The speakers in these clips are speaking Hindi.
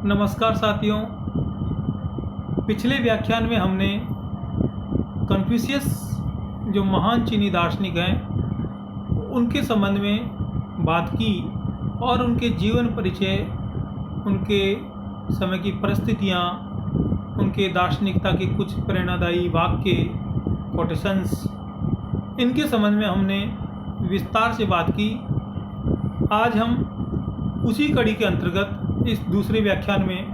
नमस्कार साथियों। पिछले व्याख्यान में हमने कन्फ्यूशियस जो महान चीनी दार्शनिक हैं उनके संबंध में बात की और उनके जीवन परिचय, उनके समय की परिस्थितियाँ, उनके दार्शनिकता के कुछ प्रेरणादायी वाक्य, कोटेशंस, इनके संबंध में हमने विस्तार से बात की। आज हम उसी कड़ी के अंतर्गत इस दूसरे व्याख्यान में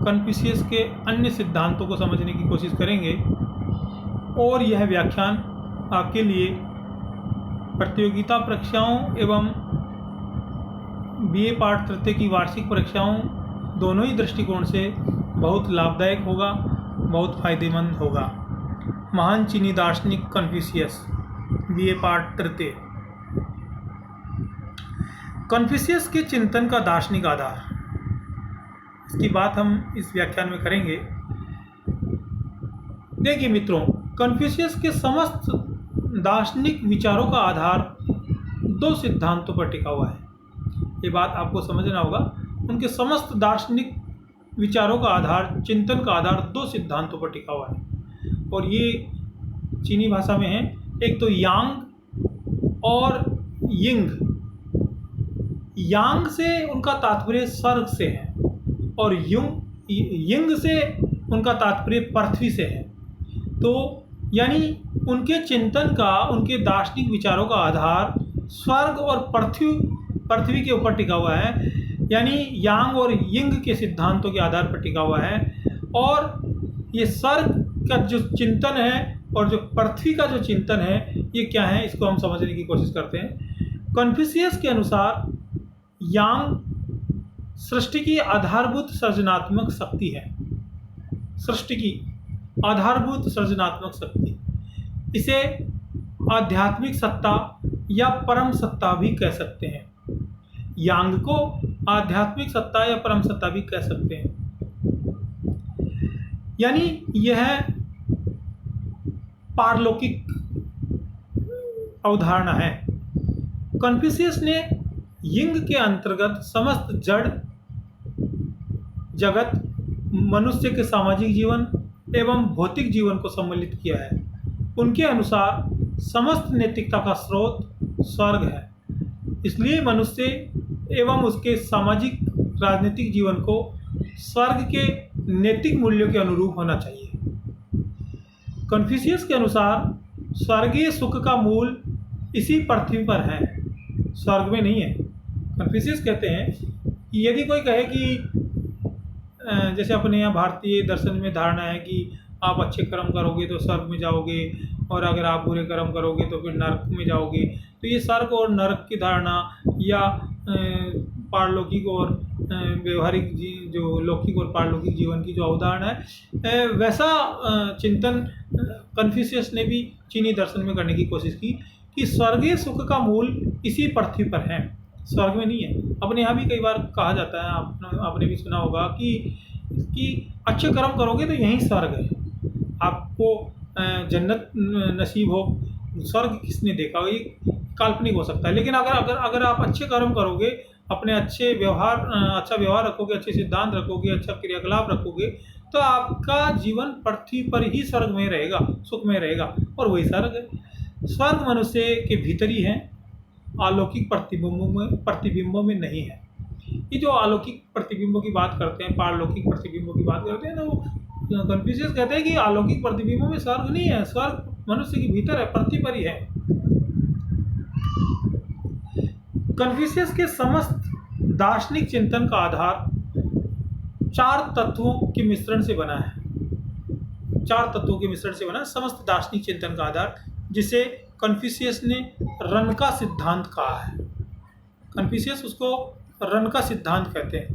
कन्फ्यूशियस के अन्य सिद्धांतों को समझने की कोशिश करेंगे और यह व्याख्यान आपके लिए प्रतियोगिता परीक्षाओं एवं बीए पाठ तृतीय की वार्षिक परीक्षाओं दोनों ही दृष्टिकोण से बहुत लाभदायक होगा, बहुत फायदेमंद होगा। महान चीनी दार्शनिक कन्फ्यूशियस, बीए पाठ तृतीय। कन्फ्यूशियस के चिंतन का दार्शनिक आधार, इसकी बात हम इस व्याख्यान में करेंगे। देखिए मित्रों, कन्फ्यूशियस के समस्त दार्शनिक विचारों का आधार दो सिद्धांतों पर टिका हुआ है। ये बात आपको समझना होगा। उनके समस्त दार्शनिक विचारों का आधार, चिंतन का आधार दो सिद्धांतों पर टिका हुआ है और ये चीनी भाषा में है। एक तो यांग और यिंग। यांग से उनका तात्पर्य स्वर्ग से है और यिंग से उनका तात्पर्य पृथ्वी से है। तो यानी उनके चिंतन का, उनके दार्शनिक विचारों का आधार स्वर्ग और पृथ्वी के ऊपर टिका हुआ है, यानी यांग और यिंग के सिद्धांतों के आधार पर टिका हुआ है। और ये स्वर्ग का जो चिंतन है और जो पृथ्वी का जो चिंतन है, ये क्या है, इसको हम समझने की कोशिश करते हैं। कन्फ्यूशियस के अनुसार यांग सृष्टि की आधारभूत सृजनात्मक शक्ति है। सृष्टि की आधारभूत सृजनात्मक शक्ति, इसे आध्यात्मिक सत्ता या परम सत्ता भी कह सकते हैं। यांग को आध्यात्मिक सत्ता या परम सत्ता भी कह सकते हैं। यानी यह पारलौकिक अवधारणा है। कन्फ्यूशियस ने यिंग के अंतर्गत समस्त जड़ जगत, मनुष्य के सामाजिक जीवन एवं भौतिक जीवन को सम्मिलित किया है। उनके अनुसार समस्त नैतिकता का स्रोत स्वर्ग है, इसलिए मनुष्य एवं उसके सामाजिक राजनीतिक जीवन को स्वर्ग के नैतिक मूल्यों के अनुरूप होना चाहिए। कन्फ्यूशियस के अनुसार स्वर्गीय सुख का मूल इसी पृथ्वी पर है, स्वर्ग में नहीं है। कन्फ्यूशियस कहते हैं कि यदि कोई कहे कि जैसे अपने यहाँ भारतीय दर्शन में धारणा है कि आप अच्छे कर्म करोगे तो स्वर्ग में जाओगे और अगर आप बुरे कर्म करोगे तो फिर नरक में जाओगे, तो ये स्वर्ग और नरक की धारणा या पारलौकिक और व्यवहारिक जो लौकिक और पारलौकिक जीवन की जो अवधारणा है, वैसा चिंतन कन्फ्यूशियस ने भी चीनी दर्शन में करने की कोशिश की कि स्वर्गीय सुख का मूल इसी पृथ्वी पर है, स्वर्ग में नहीं है। अपने यहाँ भी कई बार कहा जाता है, आपने भी सुना होगा कि अच्छे कर्म करोगे तो यहीं स्वर्ग है, आपको जन्नत नसीब हो। स्वर्ग किसने देखा, ये काल्पनिक हो सकता है। लेकिन अगर आप अच्छे कर्म करोगे, अपने अच्छा व्यवहार रखोगे, अच्छे सिद्धांत रखोगे, अच्छा क्रियाकलाप रखोगे, तो आपका जीवन पृथ्वी पर ही स्वर्ग में रहेगा, सुख में रहेगा, और वही स्वर्ग है। स्वर्ग मनुष्य के भीतर ही है, अलौकिक प्रतिबिंबों में नहीं है। ये जो अलौकिक प्रतिबिंबों की बात करते हैं, पारलौकिक प्रतिबिंबों की बात करते हैं ना, वो कन्फ्यूशियस कहते हैं कि अलौकिक प्रतिबिंबों में स्वर्ग नहीं है, स्वर्ग मनुष्य के भीतर है, पृथ्वी पर ही है। कन्फ्यूशियस के समस्त दार्शनिक चिंतन का आधार चार तत्वों के मिश्रण से बना है। चार तत्वों के मिश्रण से बना समस्त दार्शनिक चिंतन का आधार, जिसे कन्फ्यूशियस ने रन का सिद्धांत कहा है। कन्फ्यूशियस उसको रन का सिद्धांत कहते हैं।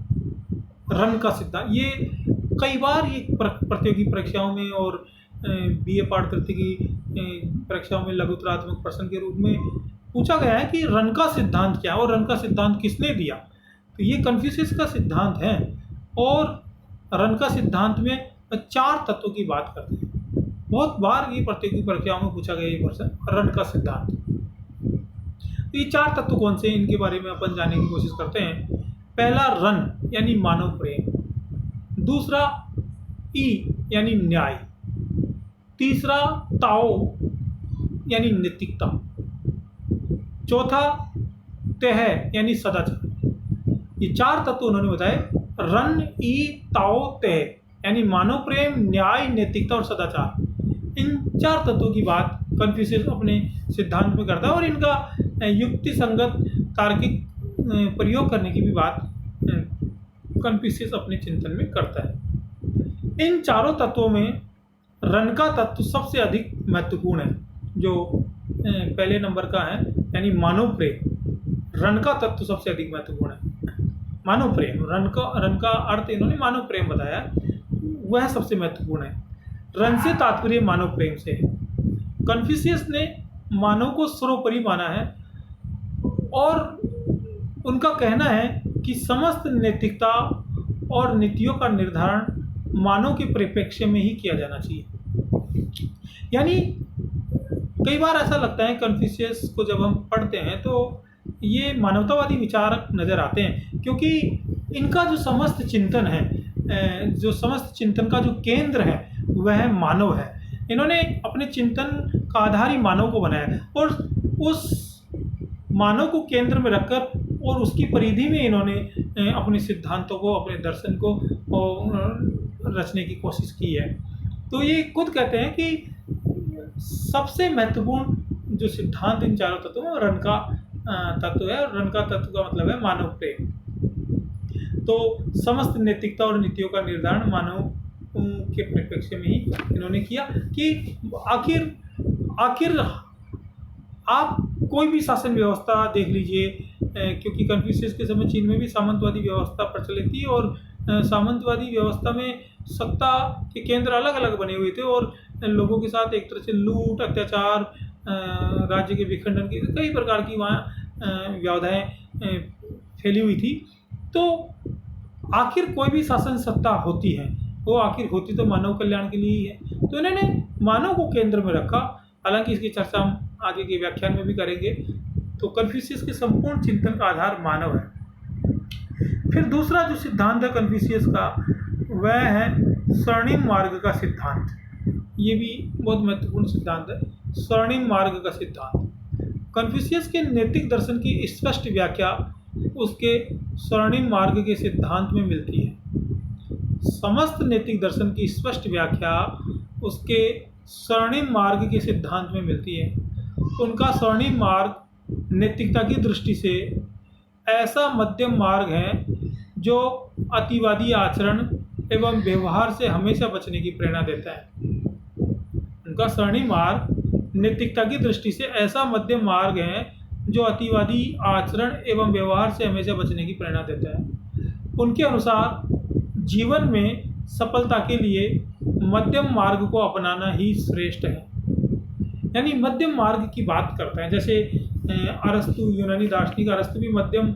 रन का सिद्धांत, ये कई बार ये प्रतियोगी परीक्षाओं में और बीए पाठ तृतीय की परीक्षाओं में लघुतरात्मक प्रश्न के रूप में पूछा गया है कि रन का सिद्धांत क्या है और रन का सिद्धांत किसने दिया। तो ये कन्फ्यूशियस का सिद्धांत है और रन का सिद्धांत में चार तत्वों की बात करते हैं। बहुत बार ये प्रतियोगी परीक्षाओं में पूछा गया ये प्रश्न, रन का सिद्धांत। तो ये चार तत्व कौन से हैं, इनके बारे में अपन जानने की कोशिश करते हैं। पहला रन यानी मानव प्रेम। दूसरा ई यानी न्याय, तीसरा ताओ यानी नैतिकता, चौथा तेह यानी सदाचार। ये 4 तत्व उन्होंने बताए। रन, ई, ताओ, तेह यानी मानव प्रेम, न्याय, नैतिकता और सदाचार। इन 4 तत्वों की बात कन्फ्यूशियस अपने सिद्धांत में करता है और इनका युक्ति संगत तार्किक प्रयोग करने की भी बात कन्फ्यूशियस अपने चिंतन में करता है। इन चारों तत्वों में रन का तत्व सबसे अधिक महत्वपूर्ण है, जो पहले नंबर का है, यानी मानव प्रेम। रन का तत्व सबसे अधिक महत्वपूर्ण है। मानव प्रेम, रन का अर्थ इन्होंने मानव प्रेम बताया, वह सबसे महत्वपूर्ण है। रन से तात्पर्य मानव प्रेम से है। कन्फ्यूशियस ने मानव को सर्वोपरि माना है और उनका कहना है कि समस्त नैतिकता और नीतियों का निर्धारण मानव के परिप्रेक्ष्य में ही किया जाना चाहिए। यानी कई बार ऐसा लगता है कन्फ्यूशियस को जब हम पढ़ते हैं तो ये मानवतावादी विचारक नज़र आते हैं, क्योंकि इनका जो समस्त चिंतन है, जो समस्त चिंतन का जो केंद्र है वह मानव है। इन्होंने अपने चिंतन का आधार ही मानव को बनाया है और उस मानव को केंद्र में रखकर और उसकी परिधि में इन्होंने अपने सिद्धांतों को, अपने दर्शन को रचने की कोशिश की है। तो ये खुद कहते हैं कि सबसे महत्वपूर्ण जो सिद्धांत इन चारों तत्वों में रन का तत्व है, और रन का तत्व का मतलब है मानव प्रेम। तो समस्त नैतिकता और नीतियों का निर्धारण मानव के परिप्रेक्ष्य में ही इन्होंने किया कि आखिर आप कोई भी शासन व्यवस्था देख लीजिए, क्योंकि कन्फ्यूशियस के समय चीन में भी सामंतवादी व्यवस्था प्रचलित थी और सामंतवादी व्यवस्था में सत्ता के केंद्र अलग अलग बने हुए थे और लोगों के साथ एक तरह से लूट, अत्याचार, राज्य के विखंडन की कई प्रकार की वहाँ व्यवधाएँ फैली हुई थी। तो आखिर कोई भी शासन सत्ता होती है, वो आखिर होती तो मानव कल्याण के लिए ही है। तो इन्होंने मानव को केंद्र में रखा। हालांकि इसकी चर्चा हम आगे के व्याख्यान में भी करेंगे। तो कन्फ्यूशियस के संपूर्ण चिंतन का आधार मानव है। फिर दूसरा जो सिद्धांत है कन्फ्यूशियस का, वह है स्वर्णिम मार्ग का सिद्धांत। ये भी बहुत महत्वपूर्ण सिद्धांत है, स्वर्णिम मार्ग का सिद्धांत। कन्फ्यूशियस के नैतिक दर्शन की स्पष्ट व्याख्या उसके स्वर्णिम मार्ग के सिद्धांत में मिलती है। समस्त नैतिक दर्शन की स्पष्ट व्याख्या उसके स्वर्णिम मार्ग के सिद्धांत में मिलती है। उनका स्वर्णिम मार्ग नैतिकता की दृष्टि से ऐसा मध्यम मार्ग है जो अतिवादी आचरण एवं व्यवहार से हमेशा बचने की प्रेरणा देता है। उनका स्वर्णिम मार्ग नैतिकता की दृष्टि से ऐसा मध्यम मार्ग है जो अतिवादी आचरण एवं व्यवहार से हमेशा बचने की प्रेरणा देता है। उनके अनुसार जीवन में सफलता के लिए मध्यम मार्ग को अपनाना ही श्रेष्ठ है। यानी मध्यम मार्ग की बात करता है। जैसे अरस्तु, यूनानी दार्शनिक अरस्तु भी मध्यम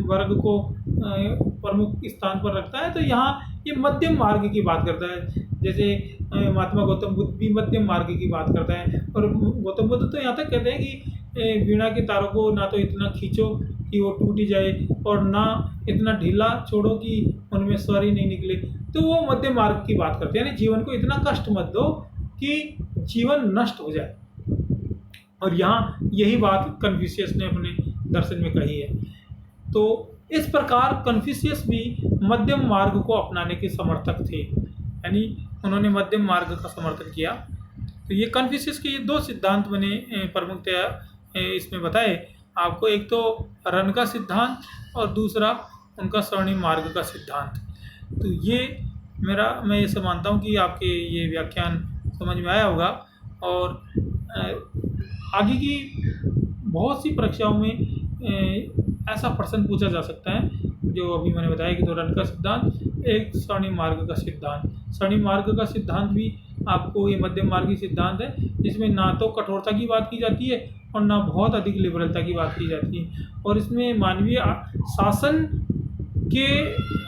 वर्ग को प्रमुख स्थान पर रखता है। तो यहाँ ये मध्यम मार्ग की बात करता है। जैसे महात्मा गौतम बुद्ध भी मध्यम मार्ग की बात करता है। और गौतम बुद्ध तो यहाँ तक कहते हैं कि वीणा के तारों को ना तो इतना खींचो कि वो टूट ही जाए और ना इतना ढीला छोड़ो कि उनमें स्वर ही नहीं निकले। तो वो मध्यम मार्ग की बात करते हैं। यानी जीवन को इतना कष्ट मत दो कि जीवन नष्ट हो जाए। और यहाँ यही बात कन्फ्यूशियस ने अपने दर्शन में कही है। तो इस प्रकार कन्फ्यूशियस भी मध्यम मार्ग को अपनाने के समर्थक थे। यानी उन्होंने मध्यम मार्ग का समर्थन किया। तो ये कन्फ्यूशियस के ये 2 सिद्धांत मैंने प्रमुखतया इसमें बताए आपको। एक तो रन का सिद्धांत और दूसरा उनका स्वर्णिम मार्ग का सिद्धांत। तो ये मैं ये मानता हूँ कि आपके ये व्याख्यान समझ में आया होगा। और आगे की बहुत सी परीक्षाओं में ऐसा प्रश्न पूछा जा सकता है जो अभी मैंने बताया कि 2 रन का सिद्धांत, एक स्वर्णिम मार्ग का सिद्धांत। स्वर्णिम मार्ग का सिद्धांत भी आपको ये मध्यम मार्गी सिद्धांत है, जिसमें ना तो कठोरता की बात की जाती है और ना बहुत अधिक लिबरलता की बात की जाती है। और इसमें मानवीय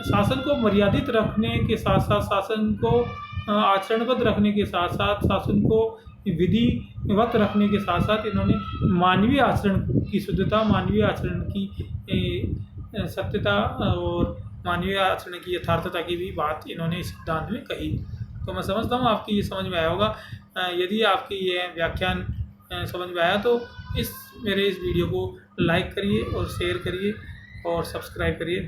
शासन को मर्यादित रखने के साथ साथ, शासन को आचरणबद्ध रखने के साथ साथ, शासन को विधिवत रखने के साथ साथ इन्होंने मानवीय आचरण की शुद्धता, मानवीय आचरण की सत्यता और मानवीय आचरण की यथार्थता की भी बात इन्होंने इस सिद्धांत में कही। तो मैं समझता हूँ आपकी ये समझ में आया होगा। यदि आपकी ये व्याख्यान समझ में आया तो मेरे इस वीडियो को लाइक करिए और शेयर करिए और सब्सक्राइब करिए।